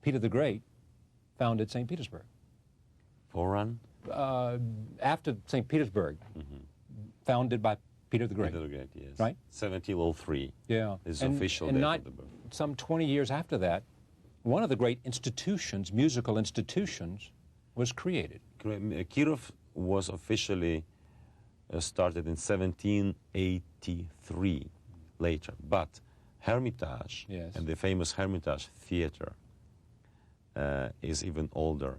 Peter the Great founded St. Petersburg. Forerun? After St. Petersburg, founded by Peter the Great. Peter the Great, yes. Right? 1703. Yeah. Is official and date not of the birth. some 20 years after that, one of the great institutions, musical institutions, was created. Kirov was officially started in 1783 later, but Hermitage and the famous Hermitage Theater is even older.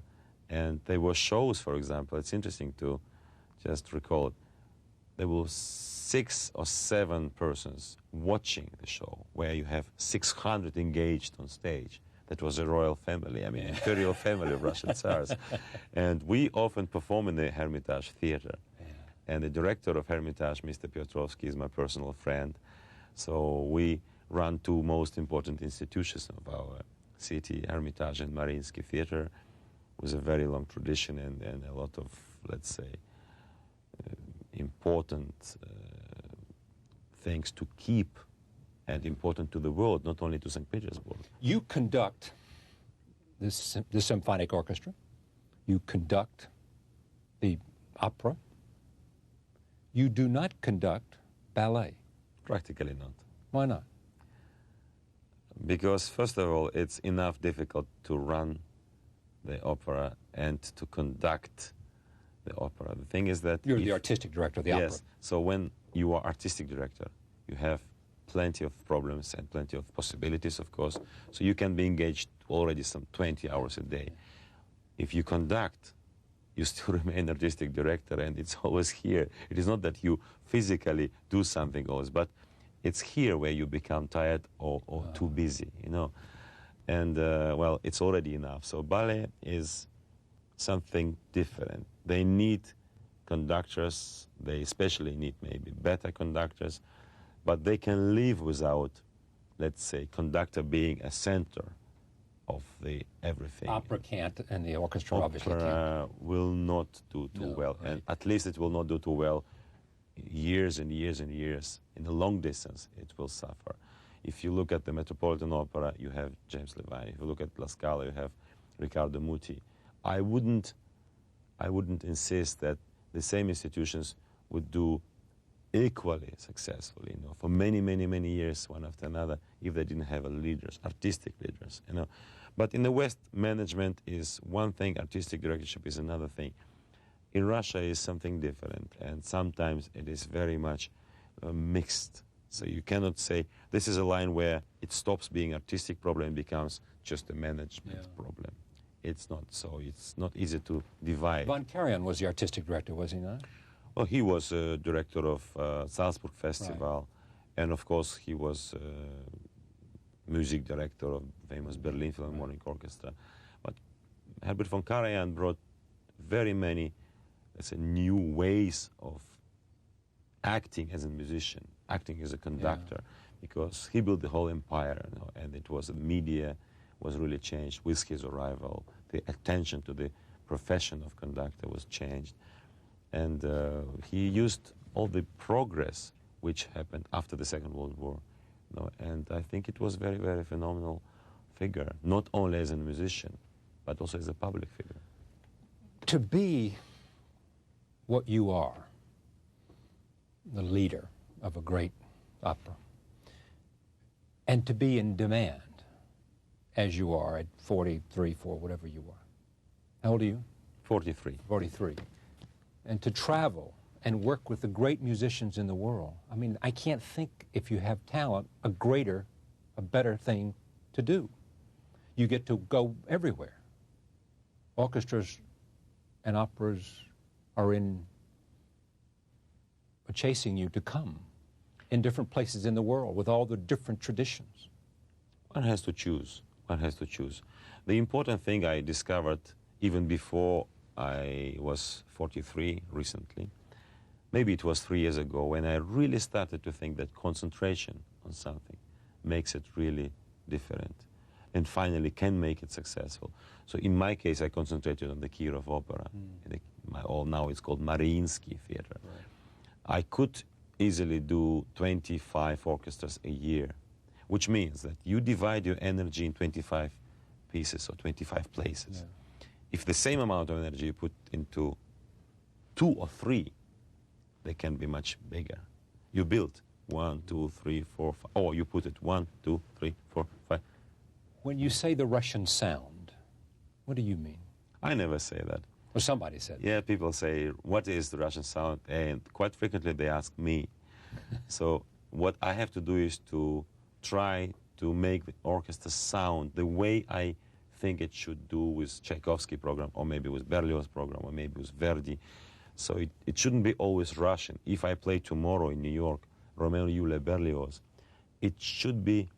And there were shows, for example, it's interesting to just recall it. There were 6 or 7 persons watching the show, where you have 600 engaged on stage. That was a royal family, I mean, imperial family of Russian Tsars. And we often perform in the Hermitage Theater. And the director of Hermitage, Mr. Piotrovsky, is my personal friend. So we run 2 most important institutions of our city, Hermitage and Mariinsky Theater, with a very long tradition and a lot of, let's say, important things to keep and important to the world, not only to St. Petersburg. You conduct this symphonic orchestra. You conduct the opera. You do not conduct ballet. Practically not. Why not? Because, first of all, it's enough difficult to run the opera and to conduct the opera. The thing is that... You're the artistic director of the opera. Yes. So when you are artistic director, you have plenty of problems and plenty of possibilities, of course. So you can be engaged already some 20 hours a day. If you conduct, you still remain artistic director, and it's always here. It is not that you physically do something always, but it's here where you become tired or too busy, you know. And, well, it's already enough. So ballet is something different. They need conductors. They especially need maybe better conductors. But they can live without, let's say, conductor being a center of the everything. Opera can't, and the orchestra obviously can't. Opera will not do too well. Right. And at least it will not do too well years and years and years. In the long distance, it will suffer. If you look at the Metropolitan Opera, you have James Levine. If you look at La Scala, you have Riccardo Muti. I wouldn't insist that the same institutions would do equally successfully, you know, for many, many, many years, one after another, if they didn't have leaders, artistic leaders, you know. But in the West, management is one thing, artistic directorship is another thing. In Russia, is something different, and sometimes it is very much mixed. So you cannot say this is a line where it stops being artistic problem and becomes just a management problem. It's not so. It's not easy to divide. Von Karajan was the artistic director, was he not? Well, he was director of Salzburg Festival, and of course he was music director of famous Berlin Philharmonic Orchestra. But Herbert von Karajan brought very many, let's say, new ways of acting as a musician, acting as a conductor, because he built the whole empire, you know, and it was the media was really changed with his arrival. The attention to the profession of conductor was changed. And he used all the progress which happened after the Second World War. You know, and I think it was very, very phenomenal figure, not only as a musician, but also as a public figure. To be what you are, the leader of a great opera, and to be in demand, as you are at 43, 4, whatever you are. How old are you? 43. 43. And to travel and work with the great musicians in the world. I mean, I can't think, if you have talent, a better thing to do. You get to go everywhere. Orchestras and operas are chasing you to come in different places in the world with all the different traditions. One has to choose. One has to choose. The important thing I discovered even before I was 43 recently, maybe it was 3 years ago, when I really started to think that concentration on something makes it really different and finally can make it successful. So in my case, I concentrated on the Kirov Opera. Now it's called Mariinsky Theater. Right. I could easily do 25 orchestras a year, which means that you divide your energy in 25 pieces or 25 places. Yeah. If the same amount of energy you put into 2 or 3, they can be much bigger. You build 1, 2, 3, 4, 5, or you put it 1, 2, 3, 4, 5. When you say the Russian sound, what do you mean? I never say that. Well, somebody said. Yeah, people say, what is the Russian sound? And quite frequently they ask me. So what I have to do is to try to make the orchestra sound the way I think it should do with Tchaikovsky program, or maybe with Berlioz program, or maybe with Verdi. So it shouldn't be always Russian. If I play tomorrow in New York, Romeo Julia Berlioz, it should be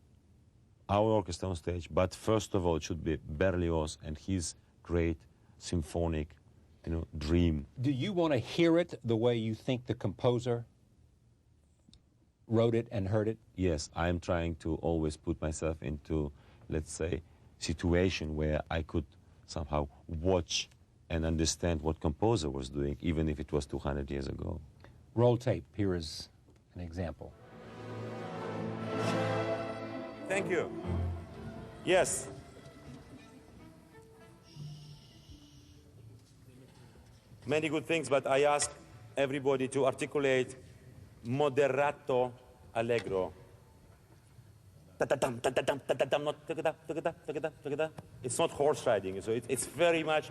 our orchestra on stage, but first of all, it should be Berlioz and his great symphonic, dream. Do you want to hear it the way you think the composer wrote it and heard it? Yes, I'm trying to always put myself into, let's say, situation where I could somehow watch and understand what composer was doing, even if it was 200 years ago. Roll tape. Here is an example. Thank you. Yes. Many good things, but I ask everybody to articulate moderato allegro. It's not horse riding, so it's very much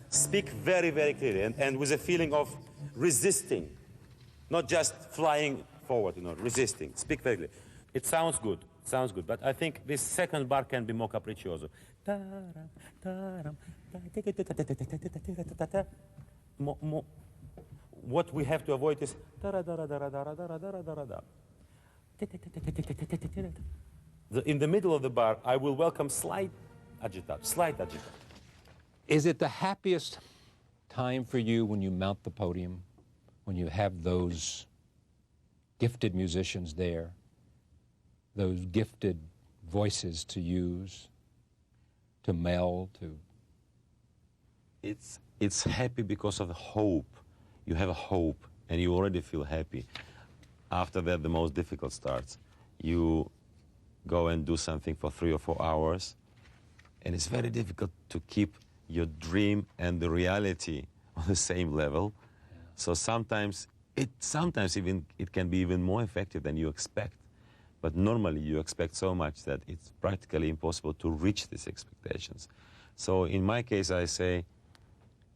speak very, very clearly and with a feeling of resisting, not just flying forward, resisting. Speak very clearly. It sounds good, but I think this second bar can be more capriccioso. What we have to avoid is in the middle of the bar, I will welcome slight agitate. Is it the happiest time for you when you mount the podium, when you have those gifted musicians there, those gifted voices to use, to meld, to... It's happy because of the hope. You have a hope, and you already feel happy. After that, the most difficult starts. You go and do something for 3 or 4 hours, and it's very difficult to keep your dream and the reality on the same level. Yeah. So sometimes it can be even more effective than you expect. But normally you expect so much that it's practically impossible to reach these expectations. So in my case, I say,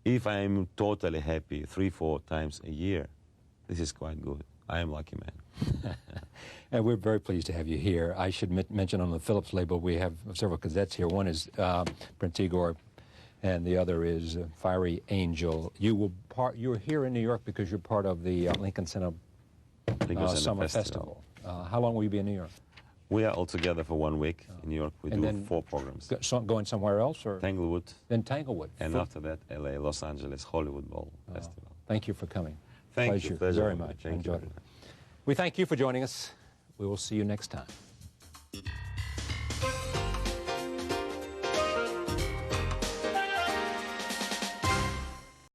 if I'm totally happy 3-4 times a year, this is quite good. I am a lucky man. And we're very pleased to have you here. I should mention on the Phillips label, we have several cassettes here. One is Prince Igor, and the other is Fiery Angel. You're here in New York because you're part of the Lincoln Center Summer Festival. How long will you be in New York? We are all together for 1 week in New York. We do 4 programs. Going somewhere else? Or? Tanglewood. Then Tanglewood. And after that, LA, Los Angeles, Hollywood Bowl Festival. Thank you for coming. Thank you. Pleasure very much. I enjoyed it. We thank you for joining us. We will see you next time.